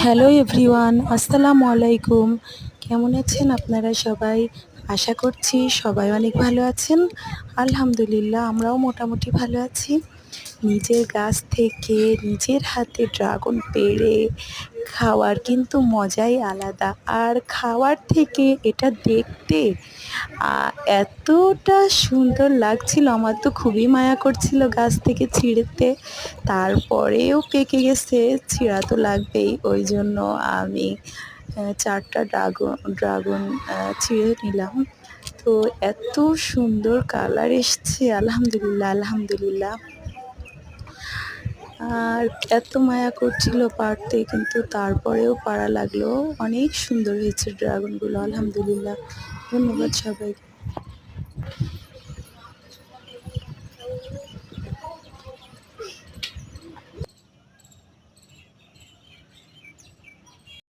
Hello everyone, আসসালামু আলাইকুম। কেমন আছেন আপনারা সবাই? আশা করছি সবাই অনেক ভালো আছেন। আলহামদুলিল্লাহ, আমরাও মোটামুটি ভালো আছি। নিজের গাছ থেকে নিজের হাতে ড্রাগন পেড়ে খাওয়ার কিন্তু মজাই আলাদা। আর খাওয়ার থেকে এটা দেখতে এতটা সুন্দর লাগছিল, আমার তো খুবই মায়া করছিল গাছ থেকে ছিঁড়তে। তারপরেও পেকে গেছে, ছিঁড়া তো লাগবেই। ওই জন্য আমি 4টা ড্রাগন ছিঁড়ে নিলাম। তো এত সুন্দর কালার এসছে, আলহামদুলিল্লাহ আলহামদুলিল্লাহ। আর এত মায়া করছিল পাড়তে, কিন্তু তারপরেও পাড়া লাগলো। অনেক সুন্দর হয়েছে ড্রাগনগুলো, আলহামদুলিল্লাহ। ধন্যবাদ সবাইকে।